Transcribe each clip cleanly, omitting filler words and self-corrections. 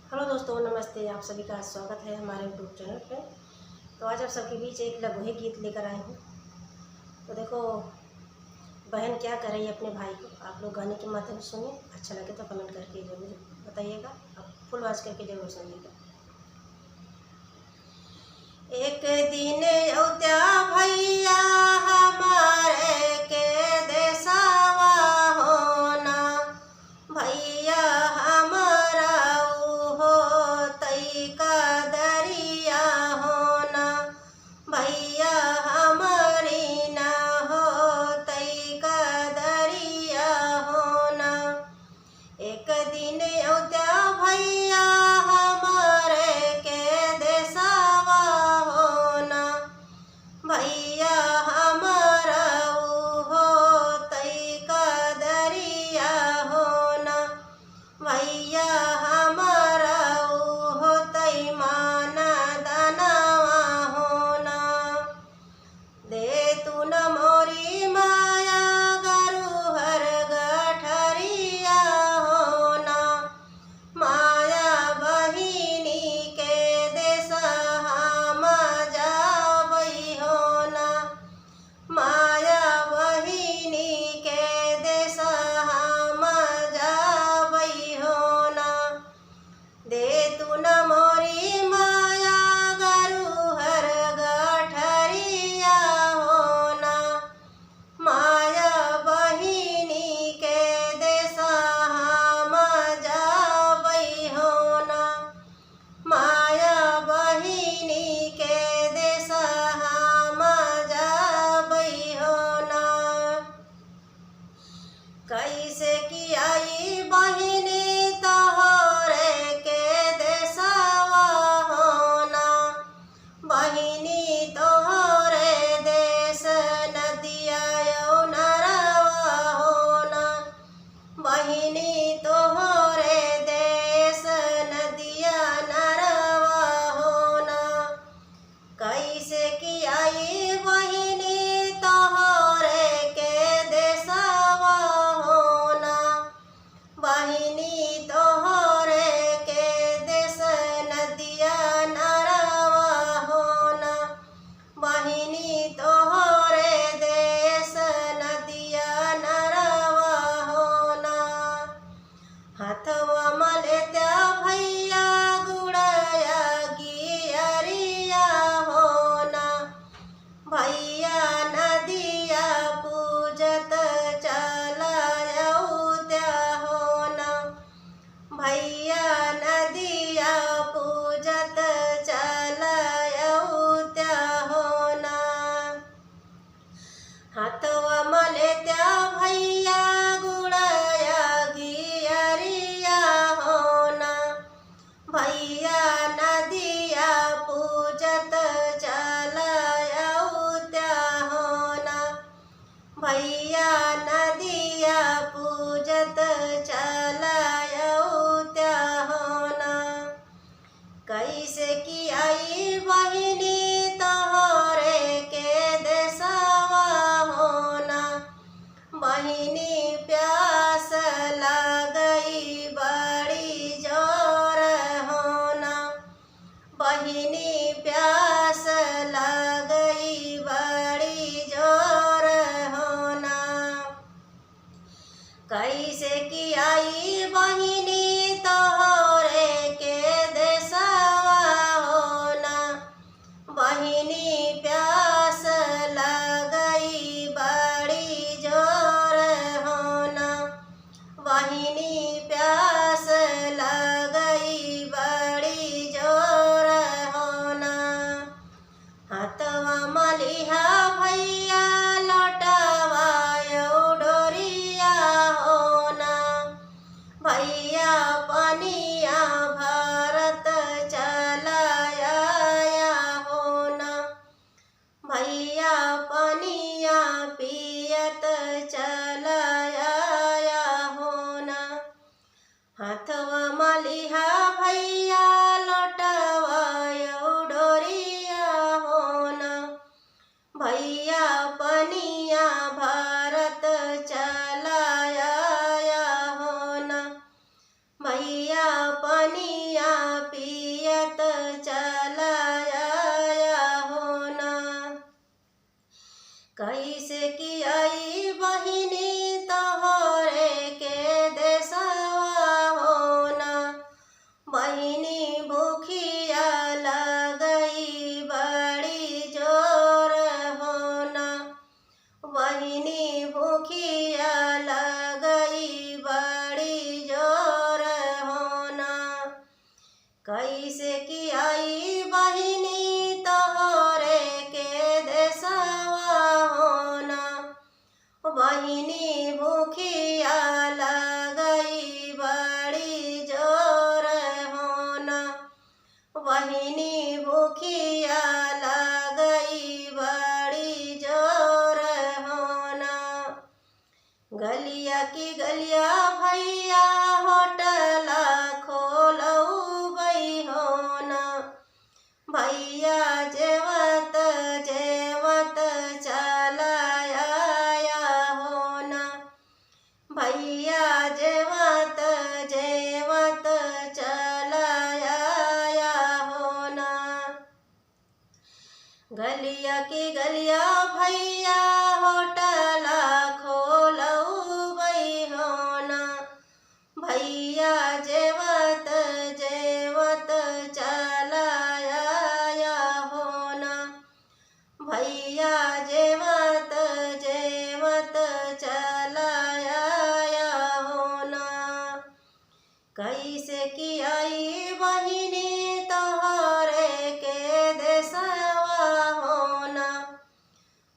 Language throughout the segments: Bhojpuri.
हेलो दोस्तों, नमस्ते। आप सभी का स्वागत है हमारे यूट्यूब चैनल पे। तो आज आप सबके बीच एक लघु गीत लेकर आए हूँ। तो देखो, बहन क्या कर रही है अपने भाई को। आप लोग गाने के माध्यम से सुनिए। अच्छा लगे तो कमेंट करके ज़रूर बताइएगा। आप फुल आवाज़ करके ज़रूर सुनिएगा। एक दिन औत्या भैया हमारे के देसावा होना, भैया हमारा हो तई का दरिया होना, भैया हमारी ना हो तई का दरिया होना। एक दिन औत्या भैया हमारे के देसावा होना, भैया हम कैसे की आई बहिनी तोहरे के देशवा होना, बहिनी भूखिया लगई बड़ी जोर होना, बहिनी भूखिया लगई बड़ी जोर होना। गलिया की गलिया भैया होटल खोलऊ बई होना, भैया जेवत जेवत चलाया होना, भैया जेवत जेवत चलाया होना। गलिया की गलिया भैया होटल खोलऊ बई होना, भैया जेवत जेवत चलाया होना, भैया जेवत जेवत चलाया होना। कैसे की आई बहिनी तोहरे के देशवा होना,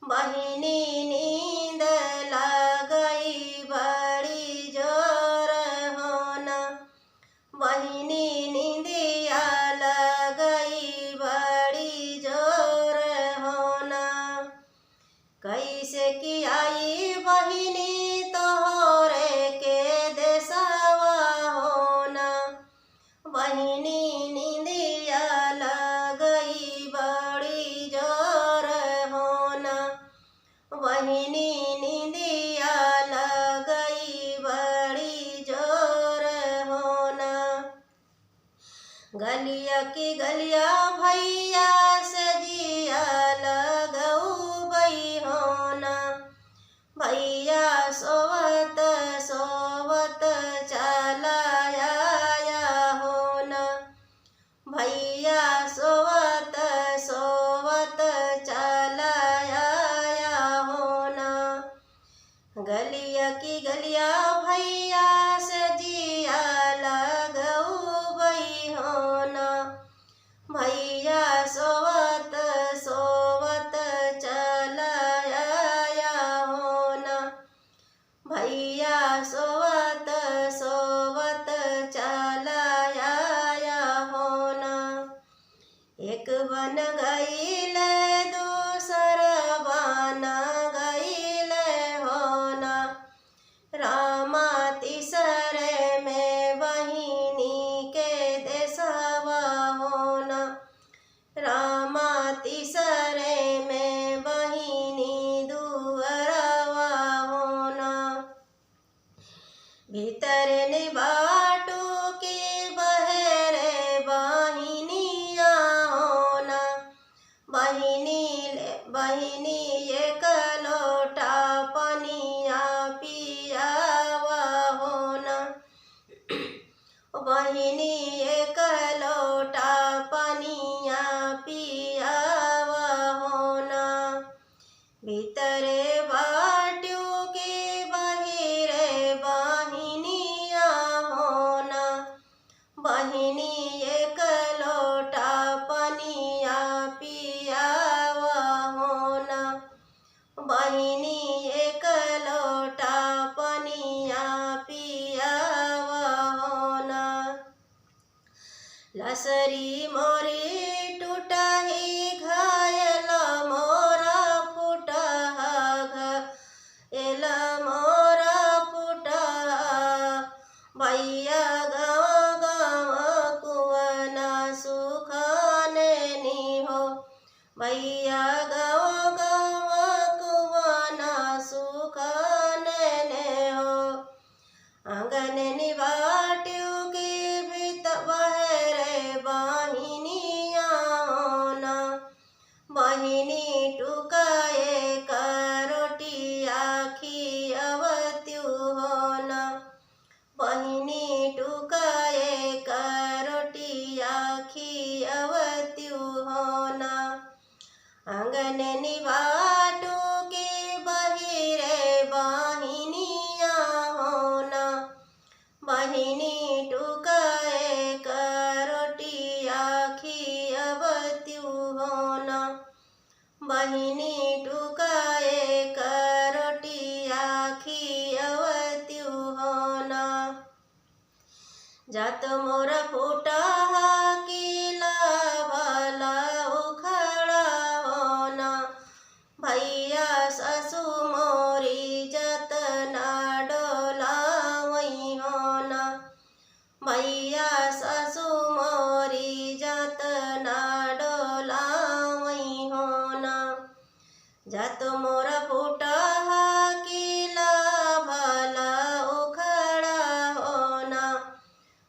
बहिनी नींद लगई बड़ी जोर होना, बहिनी नींदिया लगई बड़ी जोर होना। कैसे की आई बहिनी तोहरे के देशवा होना, बहिनी नींदिया लगई बड़ी जोर होना, बहिनी नींदिया लगई बड़ी जोर होना। गलिया की गलिया भैया सजिया लगऊ बई होना, भैया सोवत सोवत चलाया होना, भैया सोवत सोवत चलाया होना। गलिया की गलिया भैया सजिया लगऊ बई होना, भैया सोवत सोवत चलाया होना, भैया सोवत सोवत चलाया होना। एक बन गईल दूसर बन गईल होना, रामा तीसरे में बहिनी के देशवा होना, रामा तीसरे में बहिनी दुअरवा होना। भीतर निबाटू की बहरे बहिनिया होना, बहिनी एक लोटा पनिया पियावा होना, बहिनी एक लोटा पनिया पियावा होना। भीतरे बाटू के बहिरे बहिनिया होना, बहिनी एक लोटा पनिया पियावा होना, बहिनी एक लोटा पनिया पियावा होना। लसरी मोरी टूटही घायल मोरा फूटह घायल मोरा फूटह, भैया गाँव गाँव कुआना सुखाने नी हो, भैया गाँव गाँव कुआना सुखाने ने हो। आंगन निबाट्यू की भीत बहरे बहिनिया होना, बहिनी टुकाए रोटिया खियवत्यु होन। जात मोर फूटा किला भला उखड़ा होन। भैया ससु मोरी जतना डोलावई होन। भैया ससु मोरी जतना डोलावई होन। जात मोर फूटा किला भला उखड़ा होन।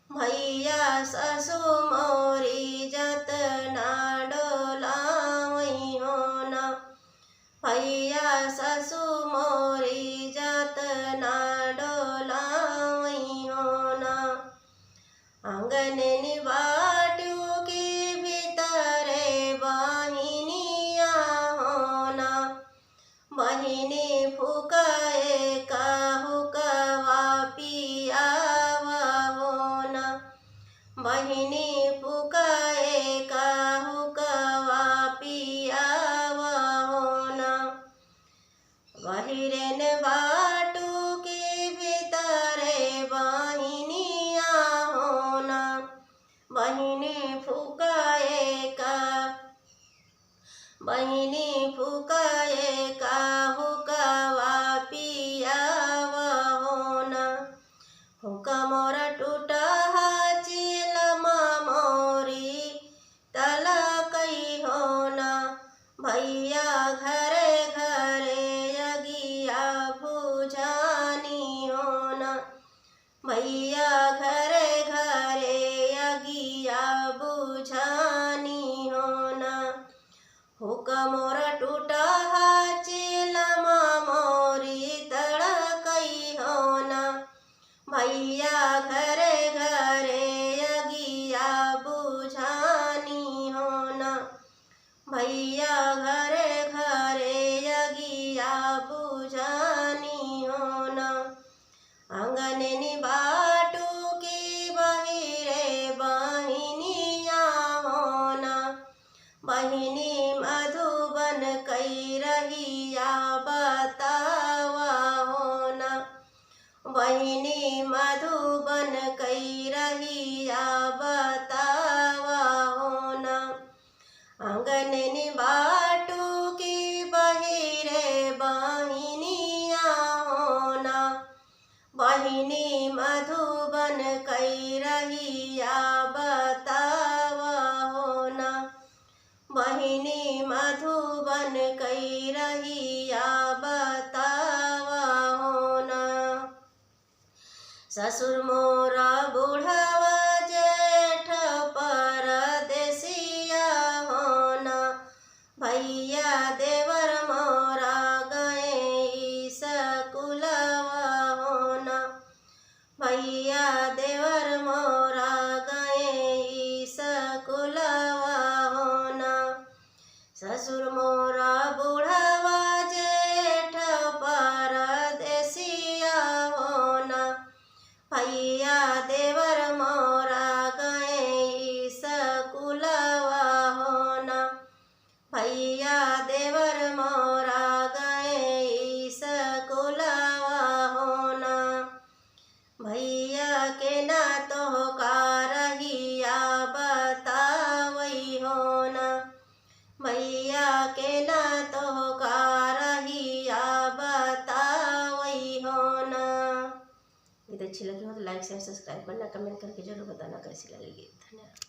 भैया ससु मोरी जतना डोलावई होन। भैया ससु मोरी जतना डोलावई होन। आंगन निबाट्यु की भीतरे बहिनिया होन। बहिनी फुकाए हुकवा पियावा होन। बहिनी फुकाए हुकवा पियावा होन। बहिरेन बाटू की भीतरे बहिनिया होन। बहिनी फुकाए हुकवा पियावा होन। हुक मोर टूटा चिलमा मोरी तलकई होन। भैया घरे घरे अगिया बुझानी होन। भैया घरे घरे अगिया बुझानी होन। हुक मोर टूटा चिलमा मोरी तड़कई होन। भैया घरे घरे अगिया बुझानी होन। भैया घरे घरे अगिया बुझानी होन। आंगन निबाटू की बहिरे बहिनिया होन। बहिनी मधुबन कई रहिया बतावा होन। बहिनी मधुबन कई रहिया बतावा होन। आंगन निबाटू की बहिरे बहिनिया होन। बहिनी मधुबन कई रहिया बतावा होन। बहिनी मधुबन कई रहिया बतावा होन। ससुर मोरा बुढ़वा जेठ परदेसिया होन। भैया देवर मोरा गए स्कूलवा होन। भैया देवर मोरा गए स्कूलवा होन। ससुर मोरा बुढ़वा जेठ परदेसिया होन। भैया देवर मोरा गए स्कूलवा होन। भैया देवर मोरा गए स्कूलवा होन। भैया के ना तो कारहिया बतावई होन। भैया के ना तो कारहिया बतावई होन। यदि अच्छी लगी हो तो लाइक शेयर सब्सक्राइब करना, कमेंट करके जरूर बताना कैसी लगेगी। धन्यवाद।